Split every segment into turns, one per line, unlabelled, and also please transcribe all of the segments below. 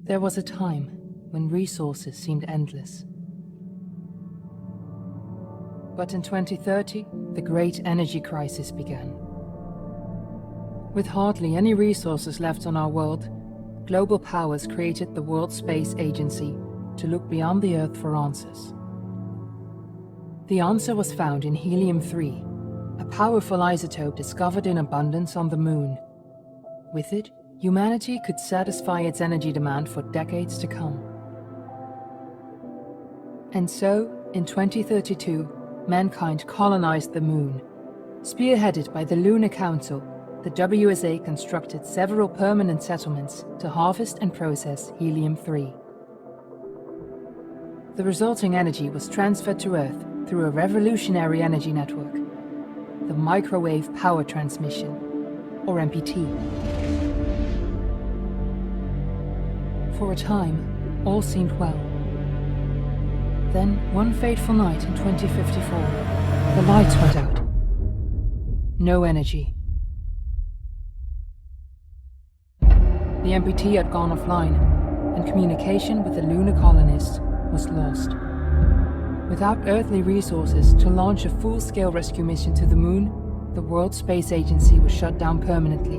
There was a time when resources seemed endless. But in 2030, the great energy crisis began. With hardly any resources left on our world, global powers created the World Space Agency to look beyond the Earth for answers. The answer was found in helium-3, a powerful isotope discovered in abundance on the Moon. With it, humanity could satisfy its energy demand for decades to come. And so, in 2032, mankind colonized the Moon. Spearheaded by the Lunar Council, the WSA constructed several permanent settlements to harvest and process helium-3. The resulting energy was transferred to Earth through a revolutionary energy network, the Microwave Power Transmission, or MPT. For a time, all seemed well. Then, one fateful night in 2054, the lights went out. No energy. The MPT had gone offline, and communication with the lunar colonists was lost. Without earthly resources to launch a full-scale rescue mission to the Moon, the World Space Agency was shut down permanently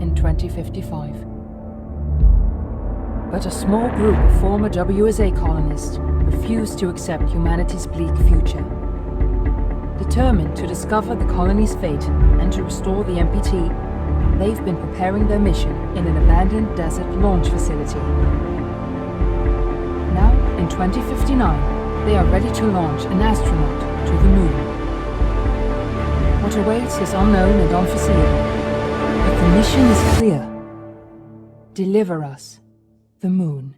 in 2055. But a small group of former WSA colonists refused to accept humanity's bleak future. Determined to discover the colony's fate and to restore the MPT, they've been preparing their mission in an abandoned desert launch facility. Now, in 2059, they are ready to launch an astronaut to the Moon. What awaits is unknown and unforeseeable, but the mission is clear. Deliver us the Moon.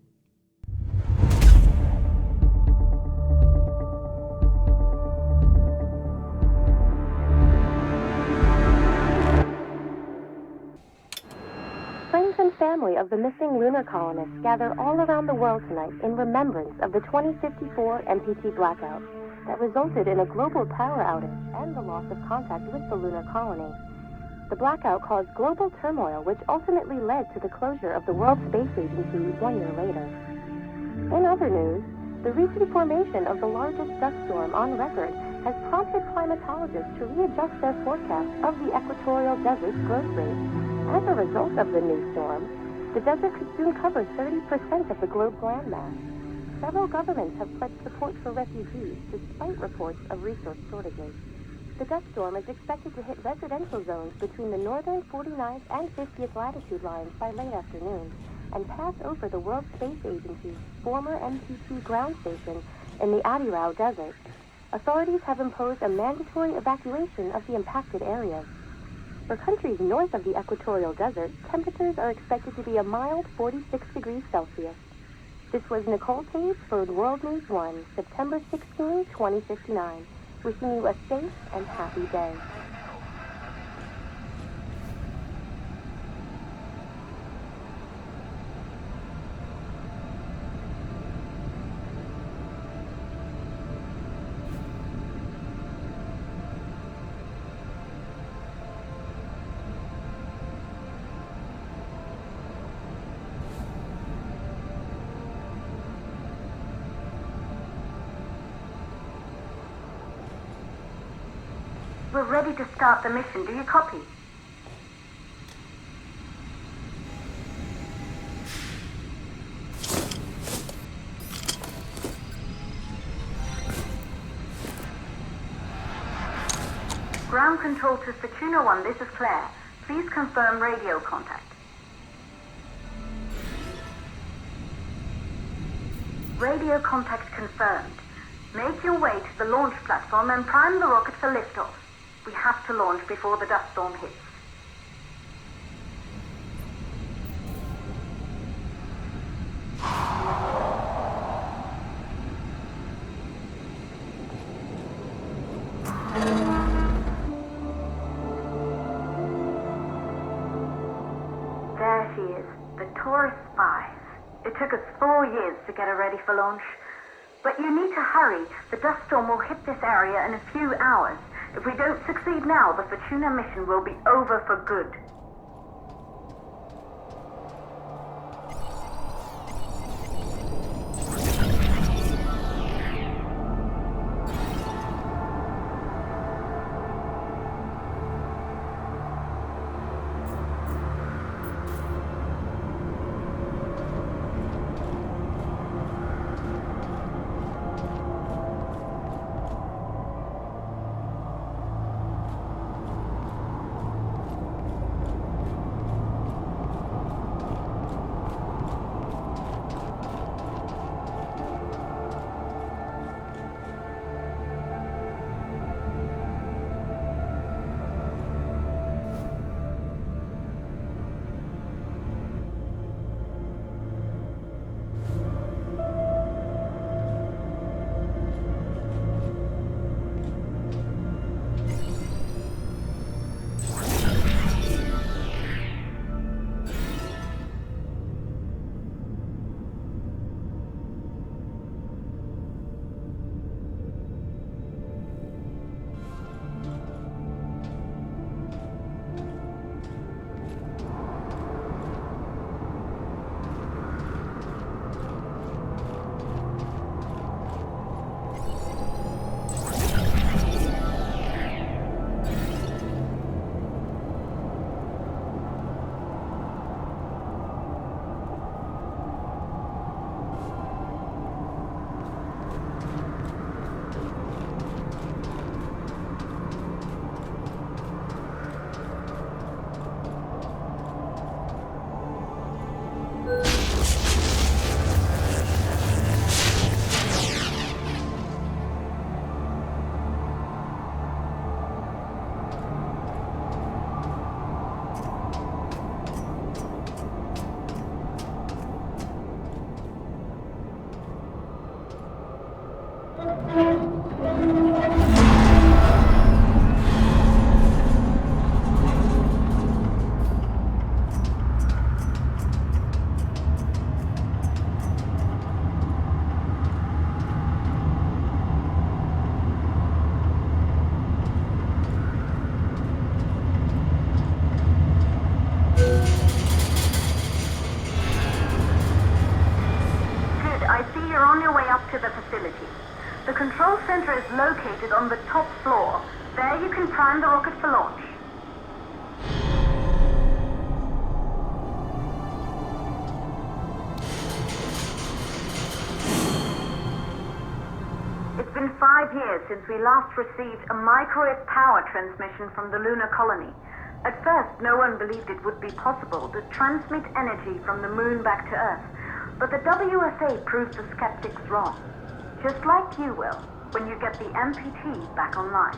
Friends and family of the missing lunar colonists gather all around the world tonight in remembrance of the 2054 MPT blackout that resulted in a global power outage and the loss of contact with the lunar colony. The blackout caused global turmoil, which ultimately led to the closure of the World Space Agency 1 year later. In other news, the recent formation of the largest dust storm on record has prompted climatologists to readjust their forecast of the equatorial desert's growth rate. As a result of the new storm, the desert could soon cover 30% of the globe's landmass. Several governments have pledged support for refugees despite reports of resource shortages. The dust storm is expected to hit residential zones between the northern 49th and 50th latitude lines by late afternoon and pass over the World Space Agency's former MPT ground station in the Adirau Desert. Authorities have imposed a mandatory evacuation of the impacted areas. For countries north of the equatorial desert, temperatures are expected to be a mild 46 degrees Celsius. This was Nicole Taves for World News 1, September 16, 2059. Wishing you a safe and happy day.
We're ready to start the mission. Do you copy? Ground control to Fortuna 1, this is Claire. Please confirm radio contact. Radio contact confirmed. Make your way to the launch platform and prime the rocket for liftoff. We have to launch before the dust storm hits. There she is, the tourist spies. It took us 4 years to get her ready for launch. But you need to hurry. The dust storm will hit this area in a few hours. If we don't succeed now, the Fortuna mission will be over for good. you're on your way up to the facility. The control center is located on the top floor. There you can prime the rocket for launch. It's been 5 years since we last received a microwave power transmission from the lunar colony. At first, no one believed it would be possible to transmit energy from the moon back to Earth, but the WSA proved the skeptics wrong. Just like you will, when you get the MPT back online.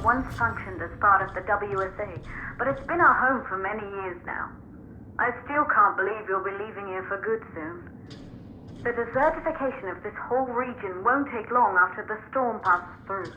Once functioned as part of the WSA, but it's been our home for many years now. I still can't believe you'll be leaving here for good soon. The desertification of this whole region won't take long after the storm passes through.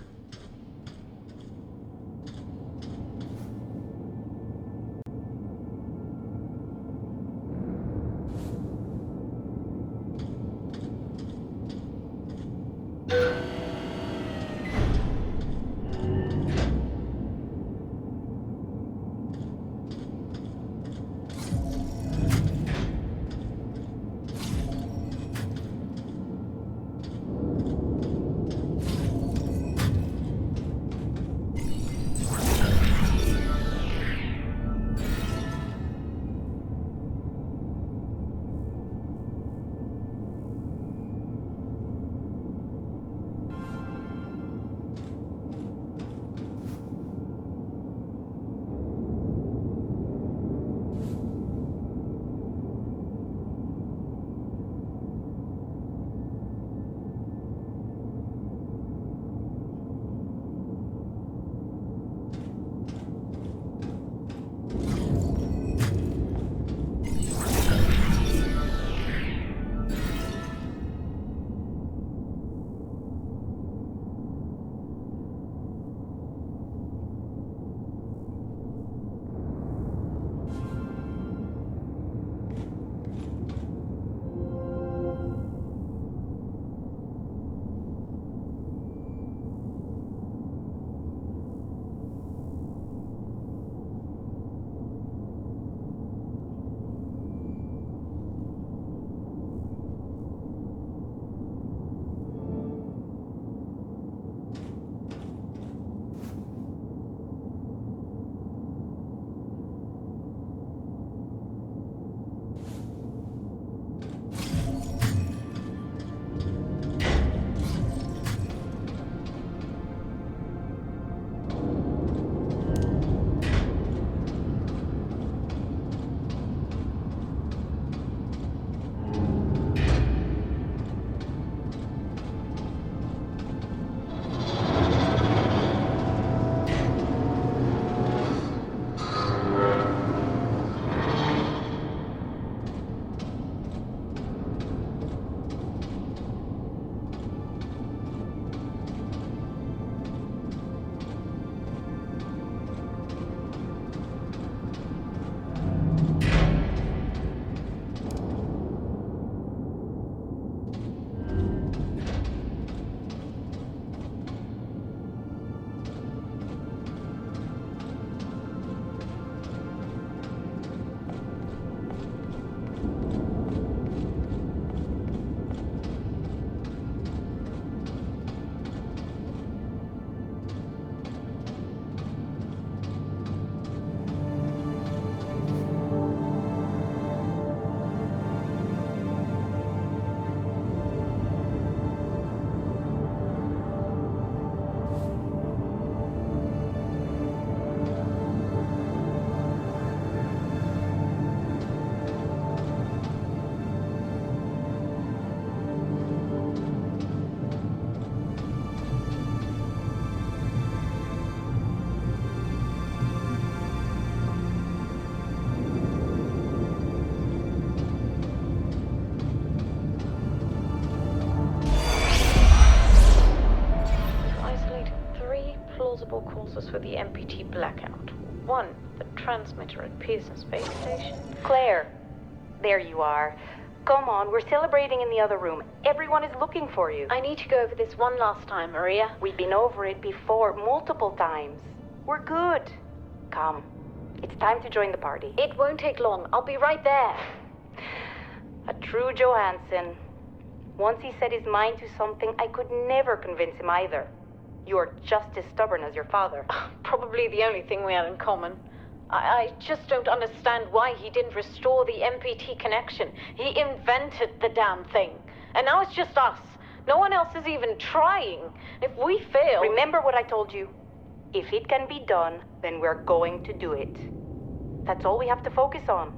plausible causes for the MPT blackout. 1, the transmitter at Pearson Space Station.
Claire, there you are. Come on, we're celebrating in the other room. Everyone is looking for you.
I need to go over this one last time, Maria.
We've been over it before, multiple times. We're good. Come. It's time to join the party.
It won't take long. I'll be right there.
A true Johansson. Once he set his mind to something, I could never convince him either. You're just as stubborn as your father.
Probably the only thing we have in common. I just don't understand why he didn't restore the MPT connection. He invented the damn thing. And now it's just us. No one else is even trying. If we fail...
Remember what I told you. If it can be done, then we're going to do it. That's all we have to focus on.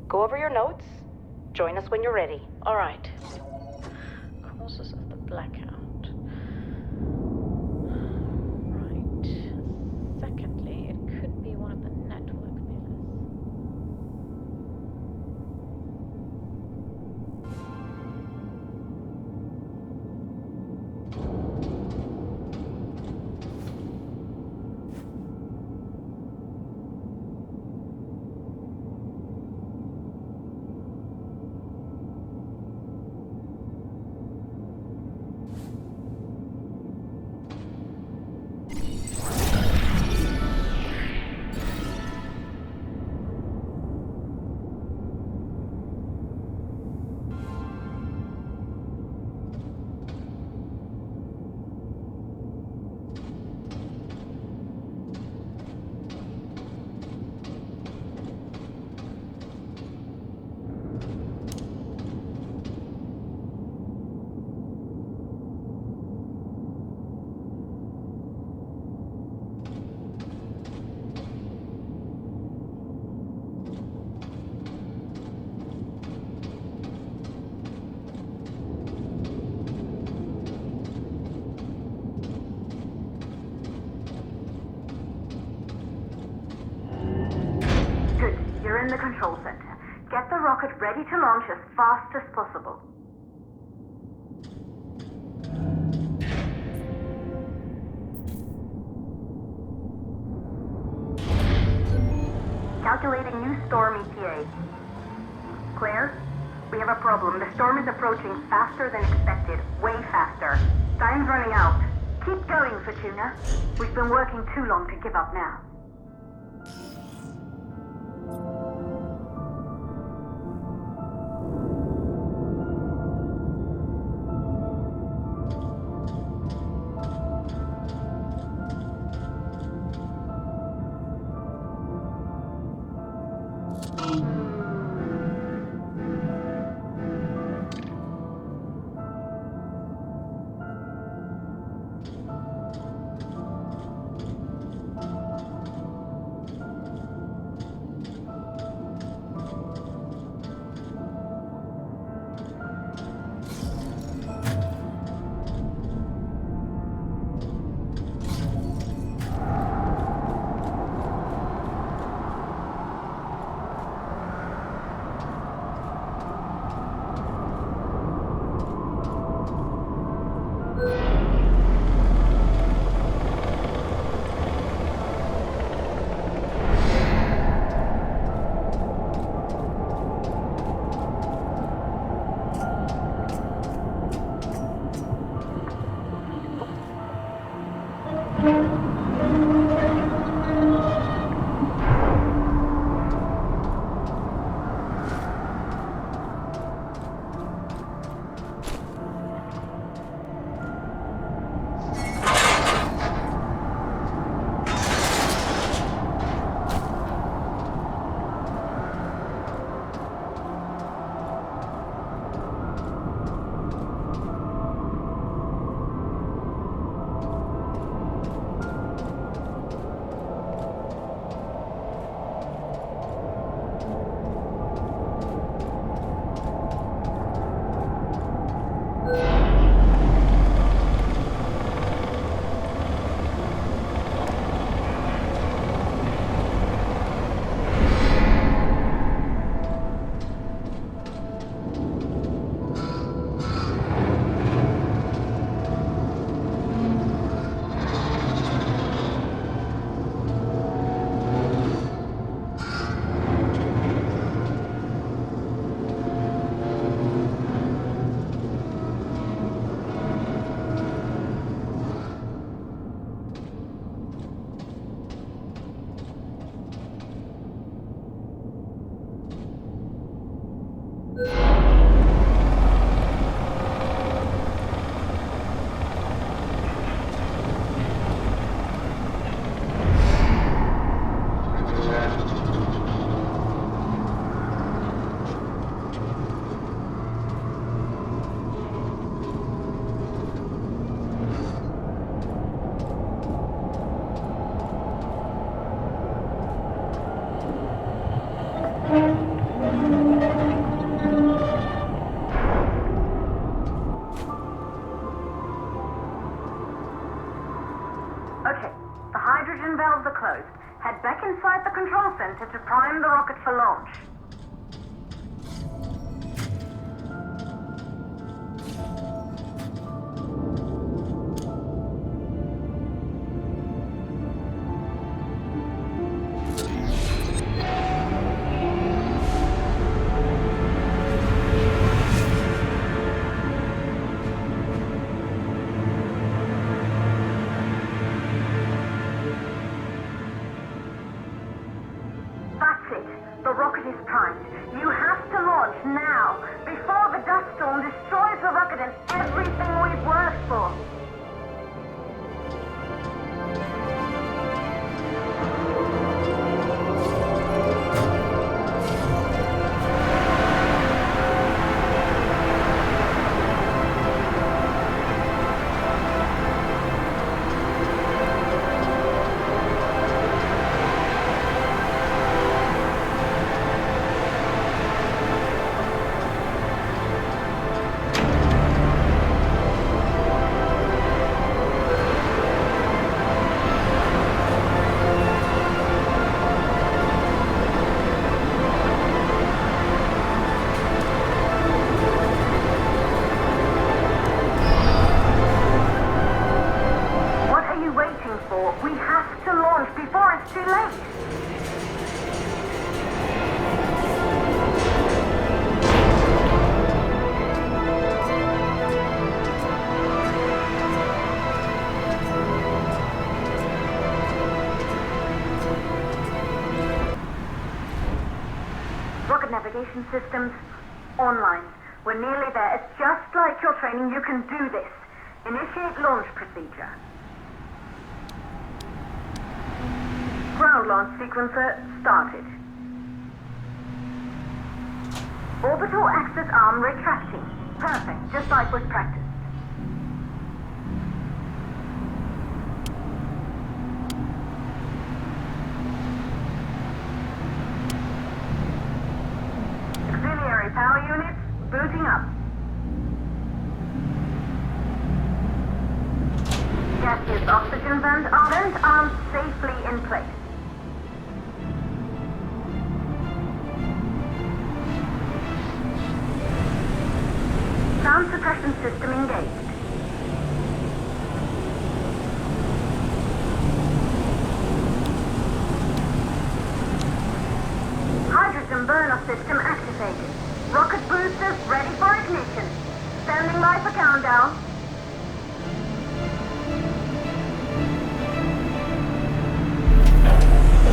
Go over your notes. Join us when you're ready.
All right. Causes of the blackout. Right. Secondly, it could be one of the network pillars.
In the control center. Get the rocket ready to launch as fast as possible. Calculating new storm ETA. Claire, we have a problem. The storm is approaching faster than expected. Way faster. Time's running out. Keep going, Fortuna. We've been working too long to give up now. hydrogen valves are closed. Head back inside the control center to prime the rocket for launch. Navigation systems online. We're nearly there. It's just like your training. You can do this. Initiate launch procedure. Ground launch sequencer started. Orbital axis arm retracting. Perfect, just like with practice. Auxiliary power units booting up. Gaseous oxygen vent arms safely in place. Sound suppression system engaged. Hydrogen burner system activated. Rocket boosters ready for ignition. Standing by for countdown.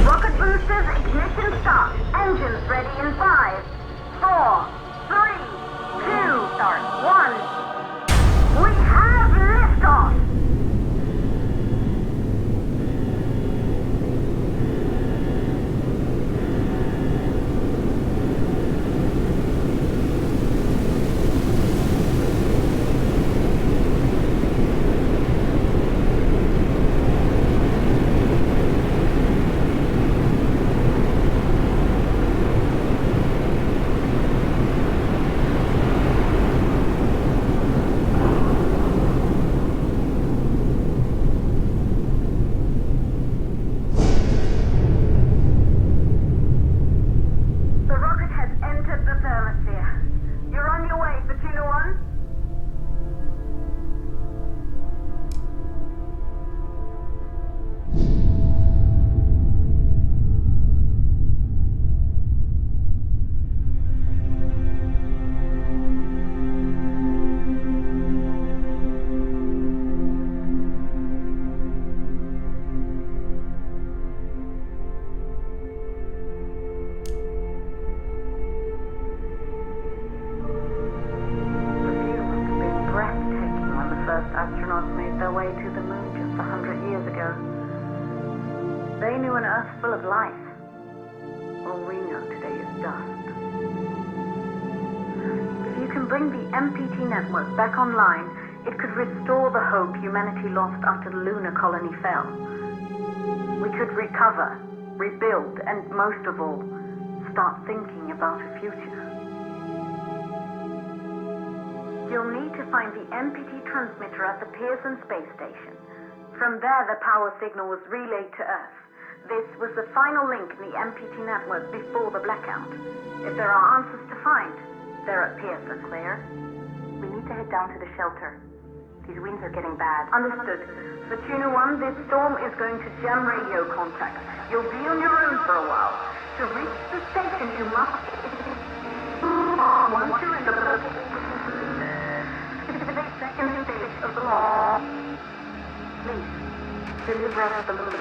Rocket boosters ignition start. Engines ready in 5, 4, 3, 2, start, 1. We have liftoff! Astronauts made their way to the moon just 100 years ago. They knew an Earth full of life. All we know today is dust. If you can bring the MPT network back online, it could restore the hope humanity lost after the lunar colony fell. We could recover, rebuild, and most of all, start thinking about a future. You'll need to find the MPT transmitter at the Pearson space station. From there, the power signal was relayed to Earth. This was the final link in the MPT network before the blackout. If there are answers to find, they're at Pearson, Claire.
We need to head down to the shelter. These winds are getting bad.
Understood. For Tuna 1, this storm is going to jam radio contact. You'll be on your own for a while. To reach the station, you must... Once you're in the second stage of the law, please, deliver us the moon.